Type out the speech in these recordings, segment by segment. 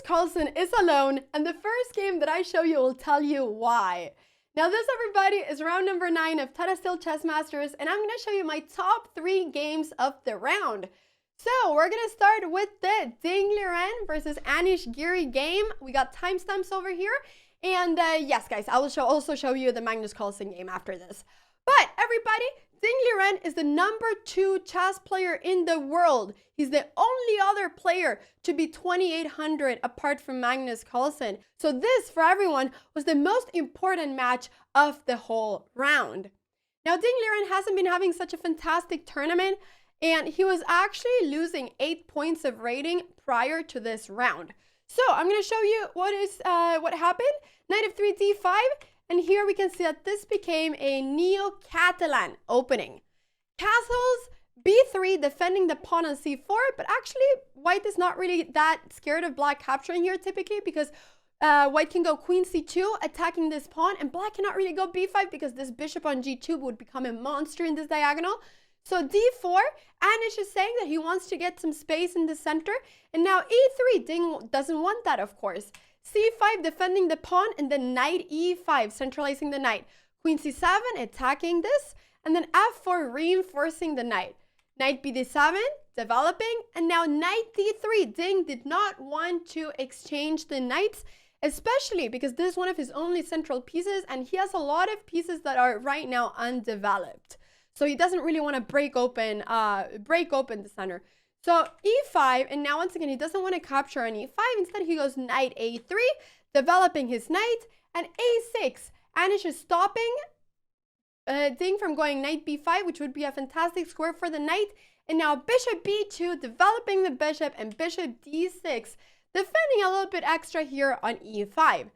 Carlsen is alone, and the first game that I show you will tell you why. Now this, everybody, is round number 9 of Tata Steel Chess Masters, and I'm going to show you my top 3 games of the round. So we're going to start with the Lennart versus Giri game. We got timestamps over here, and yes, guys, I will also show you the Magnus Carlsen game after this. But everybody, Lennart is the number 2 chess player in the world. He's the only other player to be 2,800 apart from Magnus Carlsen. So this, for everyone, was the most important match of the whole round. Now, Lennart hasn't been having such a fantastic tournament, and he was actually losing 8 points of rating prior to this round. So I'm going to show you what happened. Knight of 3 d5. And here we can see that this became a Neo-Catalan opening. Castles, b3, defending the pawn on c4, but actually white is not really that scared of black capturing here typically, because white can go queen c2, attacking this pawn, and black cannot really go b5 because this bishop on g2 would become a monster in this diagonal. So d4, Anish is saying that he wants to get some space in the center, and now e3, Ding doesn't want that, of course. c5, defending the pawn, and then knight e5, centralizing the knight. Queen c7, attacking this, and then f4, reinforcing the knight. Knight bd7, developing, and now knight d3. Ding did not want to exchange the knights, especially because this is one of his only central pieces, and he has a lot of pieces that are right now undeveloped. So he doesn't really want to break open the center. So e5, and now once again, he doesn't want to capture on e5. Instead, he goes knight a3, developing his knight, and a6. Anish is stopping Ding from going knight b5, which would be a fantastic square for the knight. And now bishop b2, developing the bishop, and bishop d6, defending a little bit extra here on e5.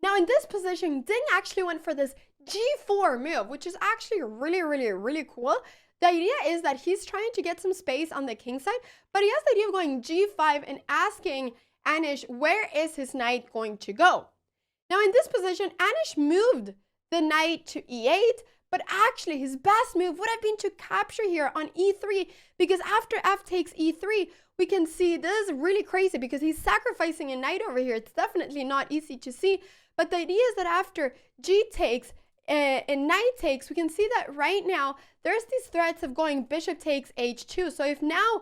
Now in this position, Ding actually went for this g4 move, which is actually really cool. The idea is that he's trying to get some space on the king side, but he has the idea of going g5 and asking Anish where is his knight going to go. Now in this position, Anish moved the knight to e8, but actually his best move would have been to capture here on e3, because after f takes e3, we can see this is really crazy because he's sacrificing a knight over here. It's definitely not easy to see, but the idea is that after g takes and knight takes, we can see that right now there's these threats of going bishop takes h2. So if now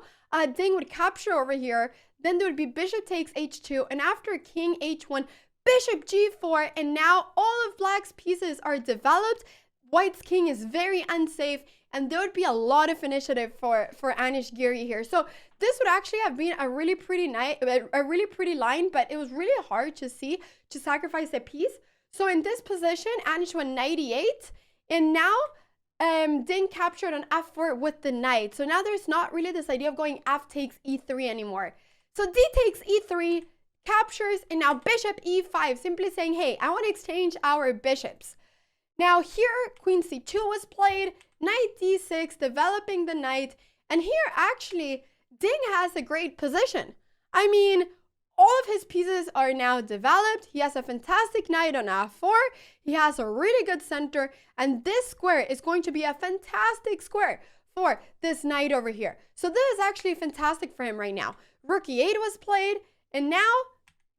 Ding would capture over here, then there would be bishop takes h2, and after king h1, bishop g4, and now all of black's pieces are developed. White's king is very unsafe, and there would be a lot of initiative for Anish Giri here. So this would actually have been a really pretty line, but it was really hard to see to sacrifice a piece. So in this position, Anish went knight e8, and now Ding captured on f4 with the knight. So now there's not really this idea of going f takes e3 anymore. So d takes e3, captures, and now bishop e5, simply saying, hey, I want to exchange our bishops. Now here, queen c2 was played, knight d6, developing the knight, and here actually, Ding has a great position. I mean, all of his pieces are now developed. He has a fantastic knight on f4. He has a really good center. And this square is going to be a fantastic square for this knight over here. So this is actually fantastic for him right now. Rook e8 was played. And now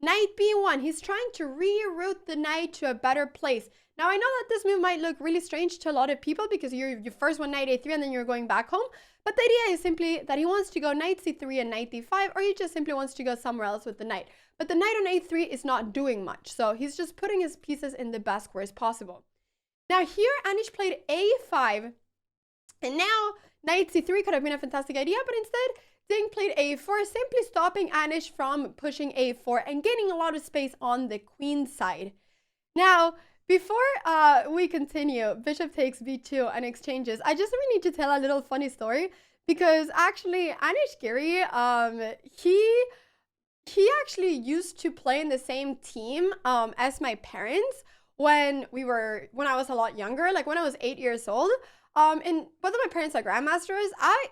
knight b1. He's trying to reroute the knight to a better place. Now, I know that this move might look really strange to a lot of people because you first went knight a3 and then you're going back home. But the idea is simply that he wants to go knight c3 and knight d5, or he just simply wants to go somewhere else with the knight. But the knight on a3 is not doing much, so he's just putting his pieces in the best squares possible. Now here, Anish played a5, and now knight c3 could have been a fantastic idea, but instead, Ding played a4, simply stopping Anish from pushing a4 and gaining a lot of space on the queen side. Now, before we continue, bishop takes b2 and exchanges, I just really need to tell a little funny story, because actually Anish Giri, he actually used to play in the same team as my parents when I was a lot younger, like when I was 8 years old. And both of my parents are grandmasters.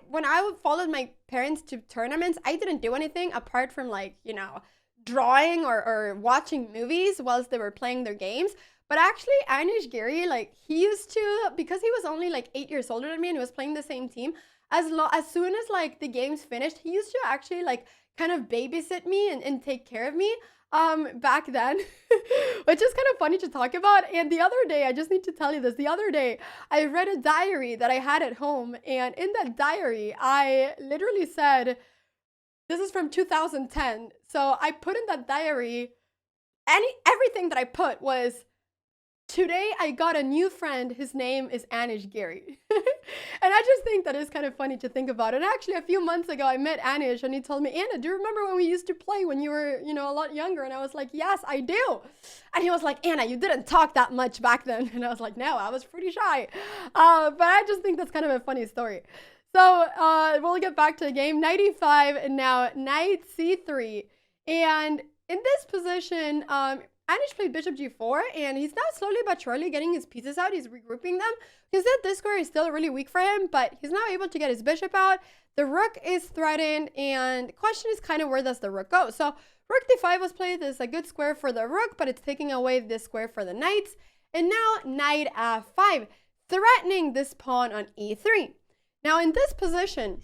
When I followed my parents to tournaments, I didn't do anything apart from, like, you know, drawing or watching movies whilst they were playing their games. But actually, Anish Giri, like, he used to, because he was only like 8 years older than me and he was playing the same team, as soon as like the games finished, he used to actually like kind of babysit me and take care of me back then, which is kind of funny to talk about. And the other day, I just need to tell you this. The other day, I read a diary that I had at home. And in that diary, I literally said, this is from 2010. So I put in that diary, everything that I put was, today I got a new friend. His name is Giri. And I just think that is kind of funny to think about. And actually, a few months ago, I met Anish and he told me, Anna, do you remember when we used to play when you were, a lot younger? And I was like, yes, I do. And he was like, Anna, you didn't talk that much back then. And I was like, no, I was pretty shy. But I just think that's kind of a funny story. So we'll get back to the game. Knight e5 and now knight c3. And in this position, Anish played bishop g4, and he's now slowly but surely getting his pieces out. He's regrouping them. He said this square is still really weak for him, but he's now able to get his bishop out. The rook is threatened, and the question is kind of where does the rook go? So rook d5 was played. This is a good square for the rook, but it's taking away this square for the knights. And now knight f5, threatening this pawn on e3. Now in this position,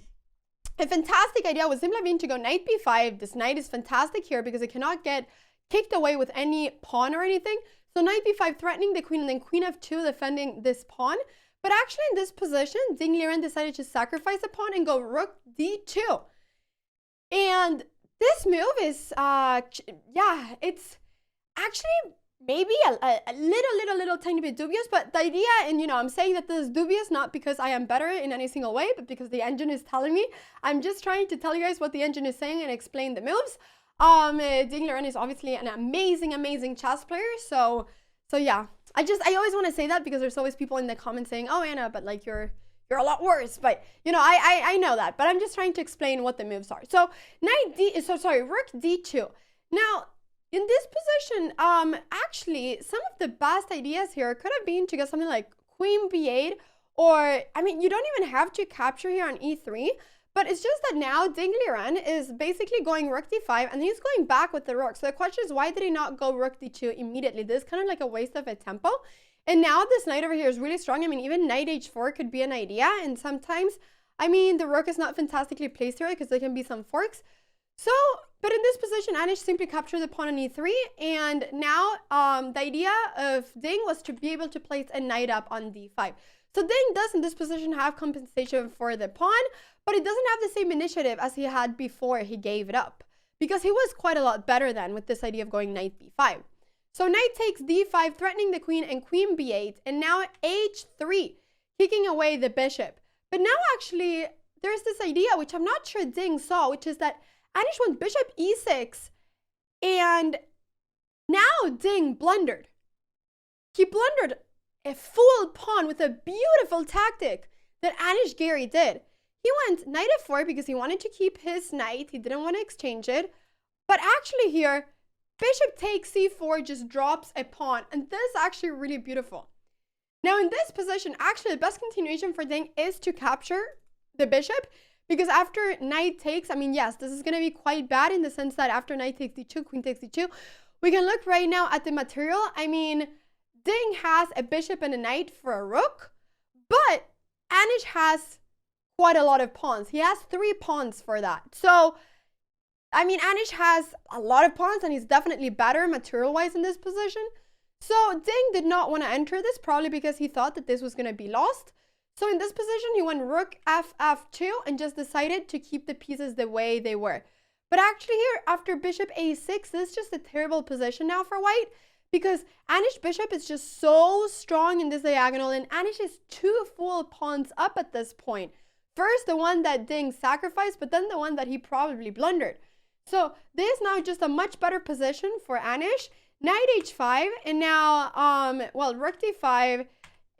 a fantastic idea was simply being to go knight b5. This knight is fantastic here because it cannot get kicked away with any pawn or anything. So knight b5 threatening the queen, and then queen f2 defending this pawn. But actually in this position, Ding Liren decided to sacrifice a pawn and go rook d2. And this move is, it's actually maybe a little tiny bit dubious. But the idea, and I'm saying that this is dubious not because I am better in any single way, but because the engine is telling me. I'm just trying to tell you guys what the engine is saying and explain the moves. Ding Liren is obviously an amazing chess player. So yeah, I always want to say that because there's always people in the comments saying, oh, Anna, but like you're a lot worse. But I know that, but I'm just trying to explain what the moves are. So rook d2. Now in this position, actually some of the best ideas here could have been to get something like queen b8, or you don't even have to capture here on e3. But it's just that now Ding Liren is basically going rook d5, and he's going back with the rook. So the question is, why did he not go rook d2 immediately? This is kind of like a waste of a tempo. And now this knight over here is really strong. Even knight h4 could be an idea. And sometimes, the rook is not fantastically placed here because there can be some forks. So, but in this position, Anish simply captured the pawn on e3. And now the idea of Ding was to be able to place a knight up on d5. So Ding does in this position have compensation for the pawn, but he doesn't have the same initiative as he had before he gave it up, because he was quite a lot better then with this idea of going knight b5. So knight takes d5, threatening the queen, and queen b8, and now h3, kicking away the bishop. But now actually there's this idea, which I'm not sure Ding saw, which is that Anish went bishop e6, and now Ding blundered. He blundered a full pawn with a beautiful tactic that Anish Giri did. He went knight f4 because he wanted to keep his knight. He didn't want to exchange it. But actually here, bishop takes c4 just drops a pawn. And this is actually really beautiful. Now in this position, actually the best continuation for Ding is to capture the bishop. Because after knight takes, yes, this is going to be quite bad in the sense that after knight takes d2, queen takes d2. We can look right now at the material. Ding has a bishop and a knight for a rook. But Anish has quite a lot of pawns. He has 3 pawns for that. So, Anish has a lot of pawns and he's definitely better material-wise in this position. So, Ding did not want to enter this, probably because he thought that this was going to be lost. So, in this position, he went rook f2 and just decided to keep the pieces the way they were. But actually here, after bishop a6, this is just a terrible position now for white, because Anish bishop is just so strong in this diagonal, and Anish is 2 full pawns up at this point. First, the one that Ding sacrificed, but then the one that he probably blundered. So this is now just a much better position for Anish. Knight h5, and now, rook d5.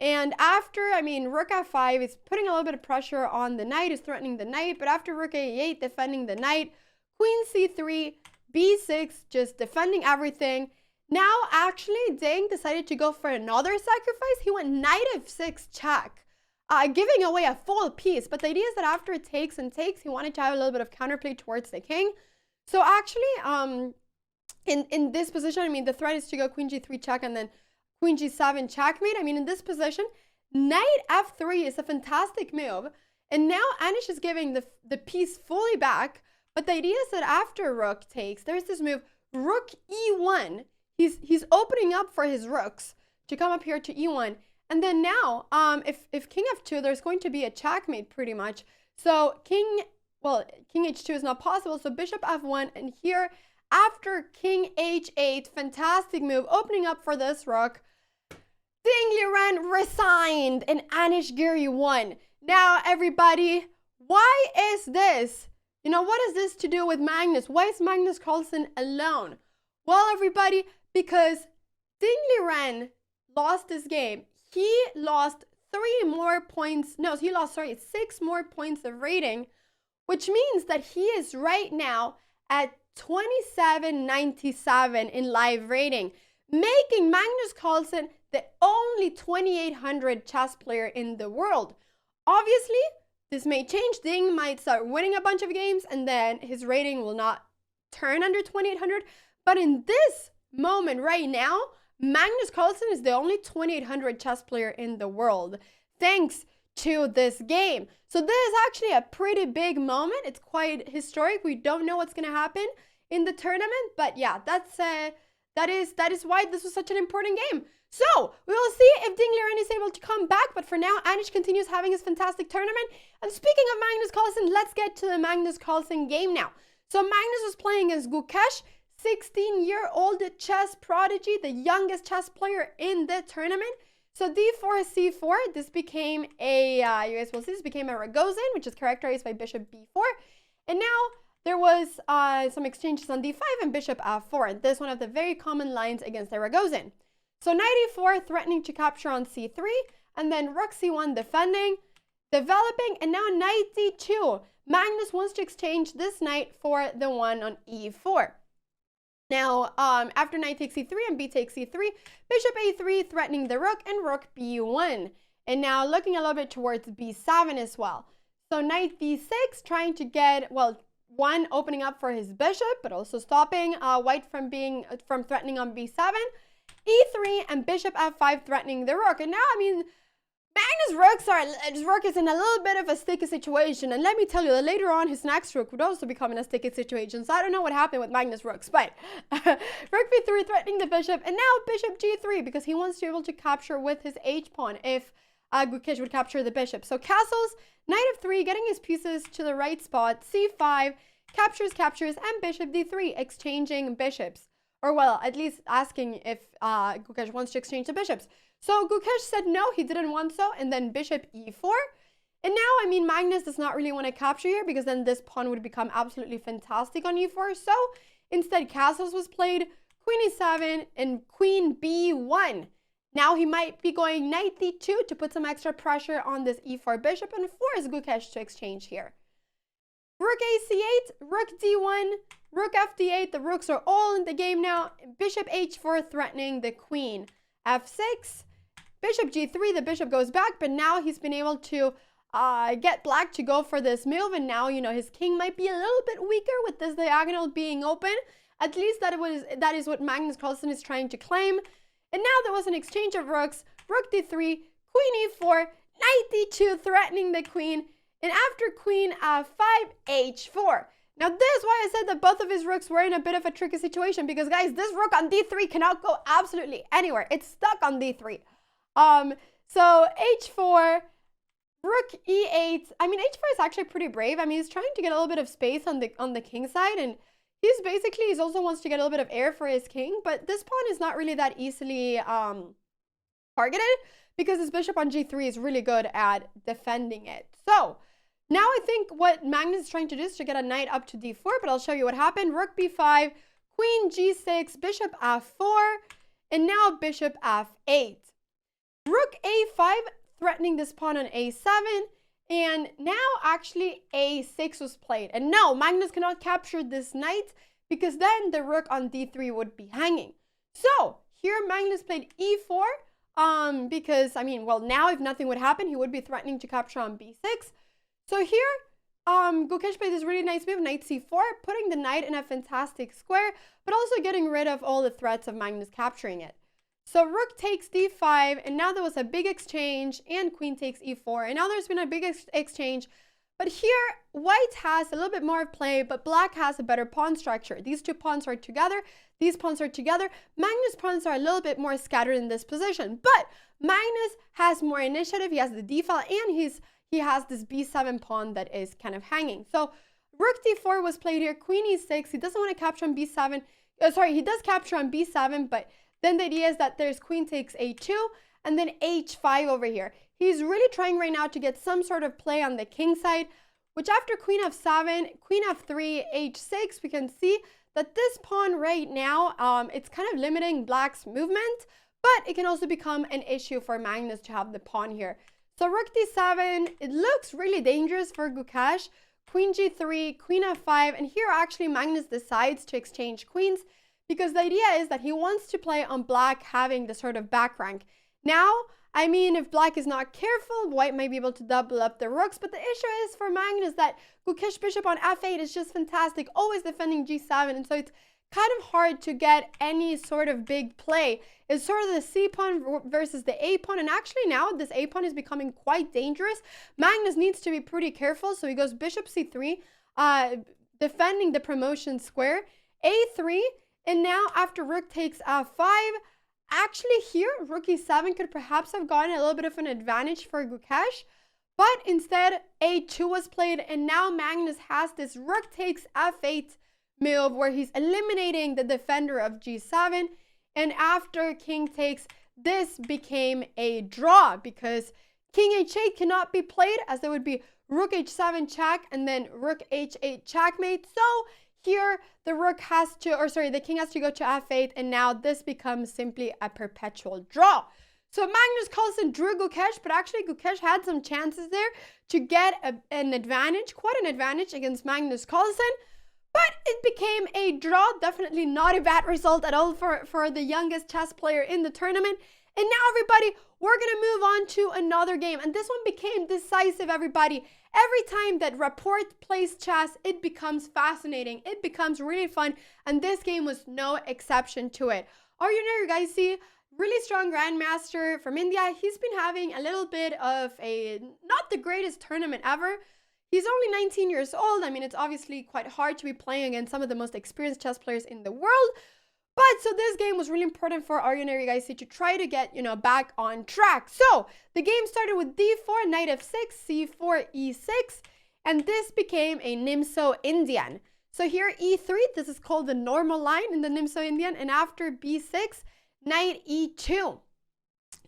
And after, rook f5 is putting a little bit of pressure on the knight, is threatening the knight. But after rook a8, defending the knight. Queen c3, b6, just defending everything. Now, actually, Ding decided to go for another sacrifice. He went knight f6 check. Giving away a full piece. But the idea is that after it takes and takes, he wanted to have a little bit of counterplay towards the king. So actually, in this position, the threat is to go queen g3 check and then queen g7 checkmate. In this position, knight f3 is a fantastic move. And now Anish is giving the piece fully back. But the idea is that after rook takes, there's this move, rook e1. He's opening up for his rooks to come up here to e1. And then now, if king f2, there's going to be a checkmate pretty much. So king h2 is not possible. So bishop f1, and here after king h8, fantastic move, opening up for this rook. Ding Liren resigned and Anish Giri won. Now everybody, why is this? You know, what is this to do with Magnus? Why is Magnus Carlsen alone? Well, everybody, because Ding Liren lost this game. He lost 6 more points of rating, which means that he is right now at 2797 in live rating, making Magnus Carlsen the only 2800 chess player in the world. Obviously, this may change. Ding might start winning a bunch of games and then his rating will not turn under 2800. But in this moment right now, Magnus Carlsen is the only 2800 chess player in the world, thanks to this game. So this is actually a pretty big moment. It's quite historic. We don't know what's going to happen in the tournament, but yeah, that is why this was such an important game. So we will see if Ding Liren is able to come back, but for now, Anish continues having his fantastic tournament. And speaking of Magnus Carlsen, let's get to the Magnus Carlsen game now. So Magnus was playing as Gukesh, 16-year-old chess prodigy, the youngest chess player in the tournament. So d4, c4, this became a, you guys will see, this became a Ragozin, which is characterized by bishop b4. And now there was some exchanges on d5 and bishop f4. This is one of the very common lines against the Ragozin. So knight e4, threatening to capture on c3, and then rook c1 defending, developing, and now knight d2. Magnus wants to exchange this knight for the one on e4. Now, after knight takes c3 and b takes c3, bishop a3 threatening the rook, and rook b1. And now looking a little bit towards b7 as well. So knight d6, trying to get, well, one opening up for his bishop, but also stopping white from threatening on b7. e3 and bishop f5 threatening the rook. And now, I mean, Magnus' rook is in a little bit of a sticky situation. And let me tell you that later on, his next rook would also become in a sticky situation. So I don't know what happened with Magnus' rooks, but rook b3 threatening the bishop. And now bishop g3, because he wants to be able to capture with his h-pawn if Gukesh would capture the bishop. So castles, knight f3, getting his pieces to the right spot, c5, captures, and bishop d3, exchanging bishops. Or, well, at least asking if Gukesh wants to exchange the bishops. So Gukesh said no, he didn't want so, and then bishop e4. And now, I mean, Magnus does not really want to capture here because then this pawn would become absolutely fantastic on e4. So instead, castles was played, queen e7, and queen b1. Now he might be going knight d2 to put some extra pressure on this e4 bishop and force Gukesh to exchange here. Rook ac8, rook d1, rook fd8. The rooks are all in the game now. Bishop h4 threatening the queen. f6, bishop g3. The bishop goes back, but now he's been able to get black to go for this move. And now, you know, his king might be a little bit weaker with this diagonal being open. At least that is what Magnus Carlsen is trying to claim. And now there was an exchange of rooks. Rook d3, queen e4, knight d2 threatening the queen. And after queen f5, h4. Now this is why I said that both of his rooks were in a bit of a tricky situation. Because guys, this rook on d3 cannot go absolutely anywhere. It's stuck on d3. So h4, rook e8. I mean, h4 is actually pretty brave. I mean, he's trying to get a little bit of space on the king side. And he also wants to get a little bit of air for his king. But this pawn is not really that easily targeted. Because his bishop on g3 is really good at defending it. So now I think what Magnus is trying to do is to get a knight up to d4, but I'll show you what happened. Rook b5, queen g6, bishop f4, and now bishop f8. Rook a5 threatening this pawn on a7, and now actually a6 was played. And no, Magnus cannot capture this knight because then the rook on d3 would be hanging. So here Magnus played e4 because, I mean, well, now if nothing would happen, he would be threatening to capture on b6. So here, Gukesh played this really nice move, knight c4, putting the knight in a fantastic square, but also getting rid of all the threats of Magnus capturing it. So rook takes d5, and now there was a big exchange, and queen takes e4, and now there's been a big exchange, But here, white has a little bit more play, but black has a better pawn structure. These two pawns are together. These pawns are together. Magnus' pawns are a little bit more scattered in this position. But Magnus has more initiative. He has the d file, and he has this b7 pawn that is kind of hanging. So rook d4 was played here. Queen e6. He doesn't want to capture on b7. Sorry, he does capture on b7, but then the idea is that there's queen takes a2 and then h5 over here. He's really trying right now to get some sort of play on the king side, which after queen f7, queen f3, h6, we can see that this pawn right now, it's kind of limiting black's movement, but it can also become an issue for Magnus to have the pawn here. So rook d7, it looks really dangerous for Gukesh. Queen g3, queen f5, and here actually Magnus decides to exchange queens because the idea is that he wants to play on black having the sort of back rank. Now, I mean, if black is not careful, white might be able to double up the rooks, but the issue is for Magnus that Gukesh bishop on f8 is just fantastic, always defending g7, and so it's kind of hard to get any sort of big play. It's sort of the c pawn versus the a pawn, and actually now this a pawn is becoming quite dangerous. Magnus needs to be pretty careful, so he goes bishop c3, defending the promotion square, a3, and now after rook takes f5, actually here rook e7 could perhaps have gotten a little bit of an advantage for Gukesh, but instead a2 was played, and now Magnus has this rook takes f8 move where he's eliminating the defender of g7, and after king takes, this became a draw because king h8 cannot be played as there would be rook h7 check and then rook h8 checkmate. So here the rook has to, or sorry, the king has to go to f8, and now this becomes simply a perpetual draw. So Magnus Carlsen drew Gukesh, but actually Gukesh had some chances there to get an advantage, quite an advantage against Magnus Carlsen. But it became a draw, definitely not a bad result at all for the youngest chess player in the tournament. And now, everybody, we're going to move on to another game. And this one became decisive, everybody. Every time that Rapport plays chess, it becomes fascinating. It becomes really fun. And this game was no exception to it. Erigaisi, really strong grandmaster from India. He's been having a little bit of a not the greatest tournament ever. He's only 19 years old. I mean, it's obviously quite hard to be playing against some of the most experienced chess players in the world. But so this game was really important for Erigaisi to try to get, back on track. So the game started with d4, knight f6, c4, e6, and this became a Nimzo Indian. So here e3, this is called the normal line in the Nimzo Indian, and after b6, knight e2.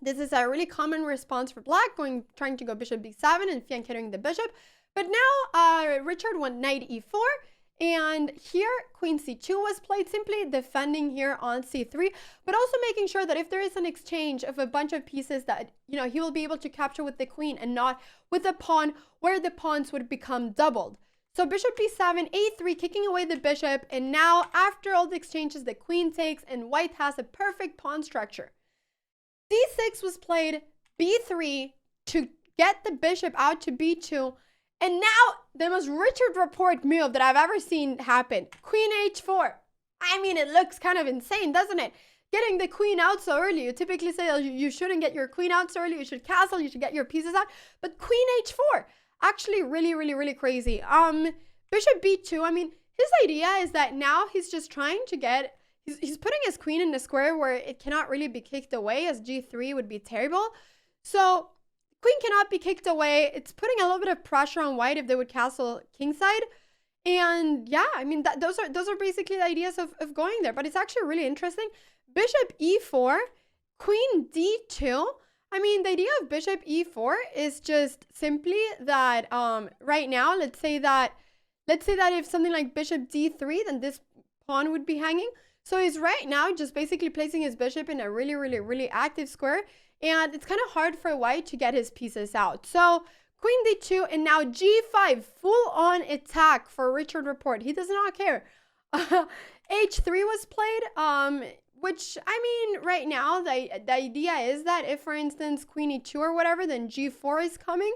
This is a really common response for black, trying to go bishop b7 and fianchetting the bishop. But now Richard went knight e4, and here queen c2 was played, simply defending here on c3, but also making sure that if there is an exchange of a bunch of pieces that, he will be able to capture with the queen and not with the pawn, where the pawns would become doubled. So bishop b7, a3, kicking away the bishop, and now after all the exchanges, the queen takes, and white has a perfect pawn structure. d6 was played, b3, to get the bishop out to b2, and now the most Richard Rapport move that I've ever seen happen. Queen h4. I mean, it looks kind of insane, doesn't it? Getting the queen out so early. You typically say, oh, you shouldn't get your queen out so early. You should castle. You should get your pieces out. But queen h4. Actually, really, really, really crazy. Bishop b2. I mean, his idea is that now he's just trying to get... He's putting his queen in the square where it cannot really be kicked away, as g3 would be terrible. So... queen cannot be kicked away. It's putting a little bit of pressure on white if they would castle kingside. And yeah, I mean, those are basically the ideas of going there. But it's actually really interesting. Bishop e4, queen d2. I mean, the idea of bishop e4 is just simply that right now, let's say that if something like bishop d3, then this pawn would be hanging. So he's right now just basically placing his bishop in a really, really, really active square. And it's kind of hard for white to get his pieces out. So queen d2, and now g5, full-on attack for Richard Rapport. He does not care. h3 was played, which, I mean, right now, the idea is that if, for instance, queen e2 or whatever, then g4 is coming.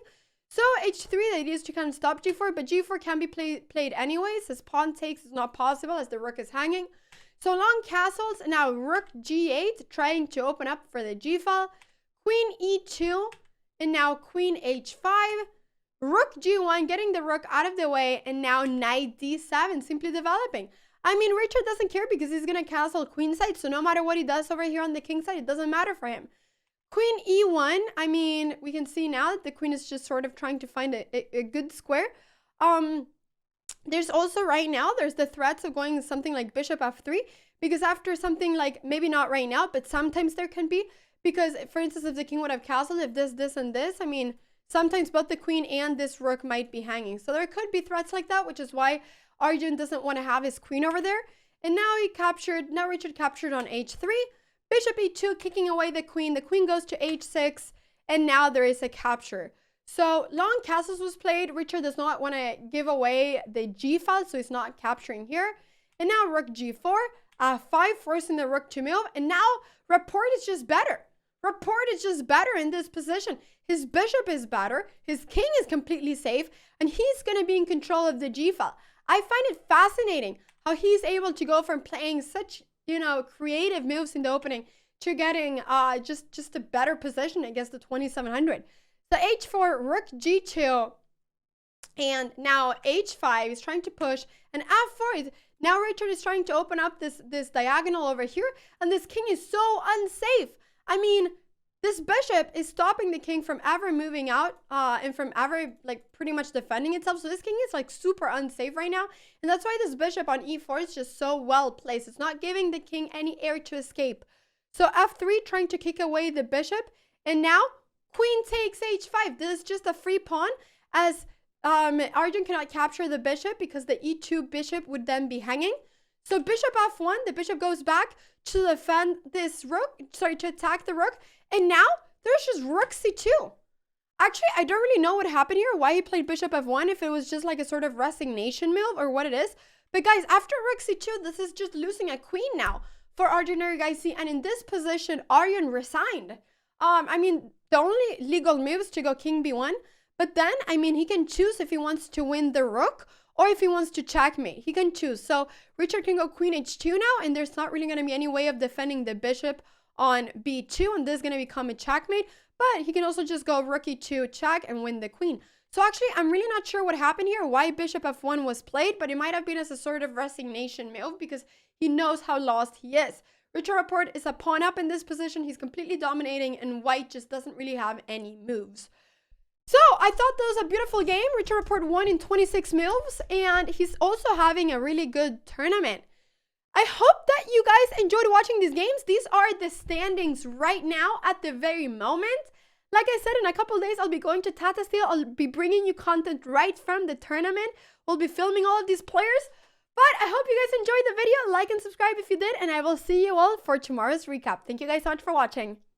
So h3, the idea is to kind of stop g4, but g4 can be played anyways, as pawn takes is not possible, as the rook is hanging. So long castles, and now rook g8, trying to open up for the g file. Queen e2, and now queen h5, Rook G1, getting the rook out of the way, and now knight D7, simply developing. I mean, Richard doesn't care because he's going to castle queenside, so no matter what he does over here on the king side, it doesn't matter for him. Queen E1, I mean, we can see now that the queen is just sort of trying to find a good square. There's also right now, there's the threats of going something like bishop F3, because after something like, maybe not right now, but sometimes there can be, because for instance, if the king would have castled, if this, and this, I mean, sometimes both the queen and this rook might be hanging. So there could be threats like that, which is why Arjun doesn't want to have his queen over there. And now Richard captured on H3, bishop E2, kicking away the queen goes to H6, and now there is a capture. So long castles was played. Richard does not want to give away the G file, so he's not capturing here. And now rook G4, F5, forcing the rook to move. And now Rapport is just better. Rapport is just better in this position. His bishop is better. His king is completely safe. And he's going to be in control of the G file. I find it fascinating how he's able to go from playing such, you know, creative moves in the opening to getting just a better position against the 2700. So H4, rook G2, and now H5 is trying to push, and F4 is, now Richard is trying to open up this diagonal over here, and this king is so unsafe. I mean, this bishop is stopping the king from ever moving out and from ever, like, pretty much defending itself. So this king is, like, super unsafe right now, and that's why this bishop on E4 is just so well placed. It's not giving the king any air to escape. So F3 trying to kick away the bishop, and now queen takes H5. This is just a free pawn, as Arjun cannot capture the bishop because the E2 bishop would then be hanging. So bishop F1, the bishop goes back to defend this rook, to attack the rook. And now there's just rook C2. Actually, I don't really know what happened here, why he played bishop F1, if it was just like a sort of resignation move or what it is. But guys, after rook C2, this is just losing a queen now for Arjun Erigaisi. And in this position, Arjun resigned. I mean, the only legal move is to go king B1. But then, I mean, he can choose if he wants to win the rook or if he wants to checkmate. He can choose. So Richard can go queen H2 now, and there's not really going to be any way of defending the bishop on B2, and this is going to become a checkmate. But he can also just go rook E2 check and win the queen. So actually, I'm really not sure what happened here, why bishop F1 was played, but it might have been as a sort of resignation move because he knows how lost he is. Richard Rapport is a pawn up in this position. He's completely dominating, and white just doesn't really have any moves. So I thought that was a beautiful game. Richard Rapport won in 26 moves, and he's also having a really good tournament. I hope that you guys enjoyed watching these games. These are the standings right now at the very moment. Like I said, in a couple days, I'll be going to Tata Steel. I'll be bringing you content right from the tournament. We'll be filming all of these players. But I hope you guys enjoyed the video. Like and subscribe if you did, and I will see you all for tomorrow's recap. Thank you guys so much for watching.